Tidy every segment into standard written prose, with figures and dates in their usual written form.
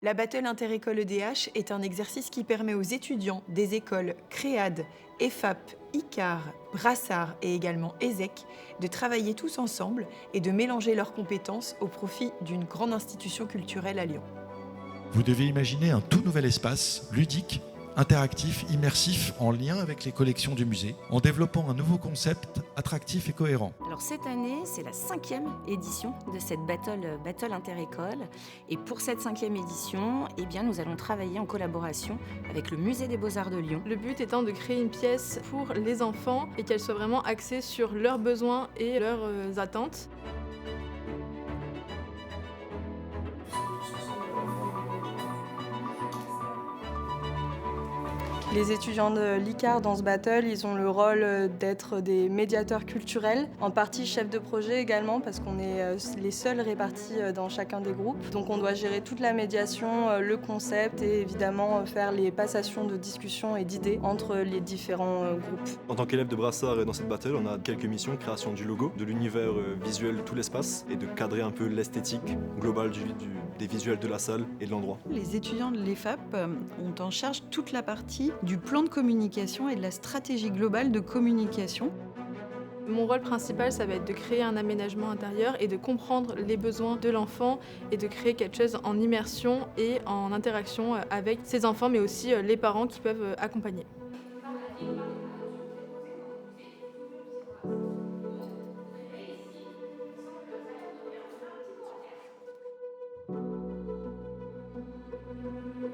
La Battle Interécole EDH est un exercice qui permet aux étudiants des écoles Créade, EFAP, ICAR, Brassard et également ESSEC de travailler tous ensemble et de mélanger leurs compétences au profit d'une grande institution culturelle à Lyon. Vous devez imaginer un tout nouvel espace ludique, interactif, immersif, en lien avec les collections du musée, en développant un nouveau concept attractif et cohérent. Alors cette année, c'est la 5e édition de cette Battle Interécole. Et pour cette 5e édition, nous allons travailler en collaboration avec le Musée des Beaux-Arts de Lyon. Le but étant de créer une pièce pour les enfants et qu'elle soit vraiment axée sur leurs besoins et leurs attentes. Les étudiants de l'ICAR dans ce battle, ils ont le rôle d'être des médiateurs culturels, en partie chefs de projet également parce qu'on est les seuls répartis dans chacun des groupes. Donc on doit gérer toute la médiation, le concept et évidemment faire les passations de discussions et d'idées entre les différents groupes. En tant qu'élève de Brassard dans cette battle, on a quelques missions, création du logo, de l'univers visuel de tout l'espace et de cadrer un peu l'esthétique globale des visuels de la salle et de l'endroit. Les étudiants de l'EFAP ont en charge toute la partie du plan de communication et de la stratégie globale de communication. Mon rôle principal, ça va être de créer un aménagement intérieur et de comprendre les besoins de l'enfant et de créer quelque chose en immersion et en interaction avec ses enfants, mais aussi les parents qui peuvent accompagner.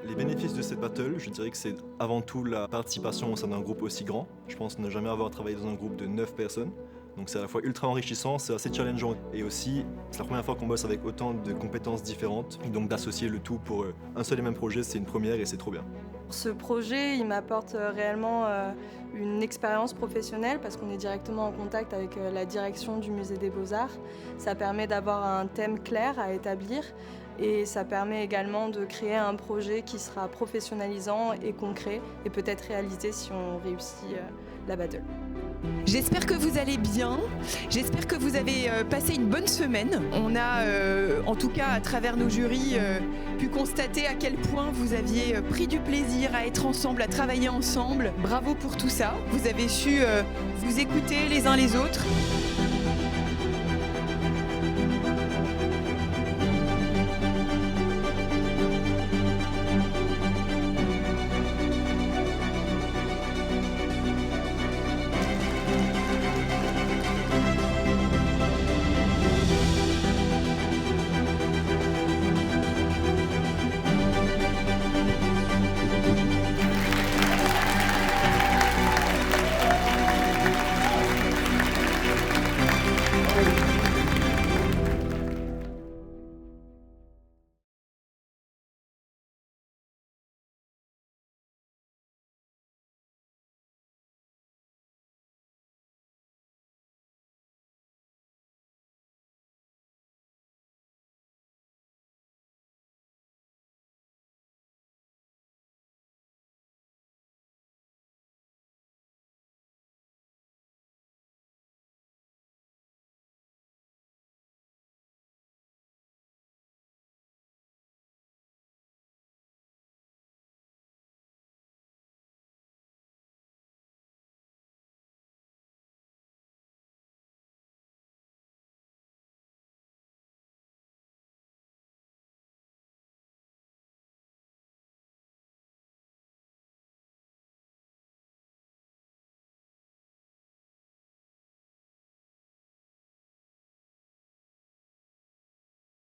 Les bénéfices de cette battle, je dirais que c'est avant tout la participation au sein d'un groupe aussi grand. Je pense ne jamais avoir travaillé dans un groupe de 9 personnes. Donc c'est à la fois ultra enrichissant, c'est assez challengeant. Et aussi, c'est la première fois qu'on bosse avec autant de compétences différentes. Et donc d'associer le tout pour un seul et même projet, c'est une première et c'est trop bien. Ce projet, il m'apporte réellement une expérience professionnelle parce qu'on est directement en contact avec la direction du Musée des Beaux-Arts. Ça permet d'avoir un thème clair à établir et ça permet également de créer un projet qui sera professionnalisant et concret et peut-être réalisé si on réussit la battle. J'espère que vous allez bien, j'espère que vous avez passé une bonne semaine. On a, en tout cas à travers nos jurys, pu constater à quel point vous aviez pris du plaisir à être ensemble, à travailler ensemble. Bravo pour tout ça, vous avez su vous écouter les uns les autres.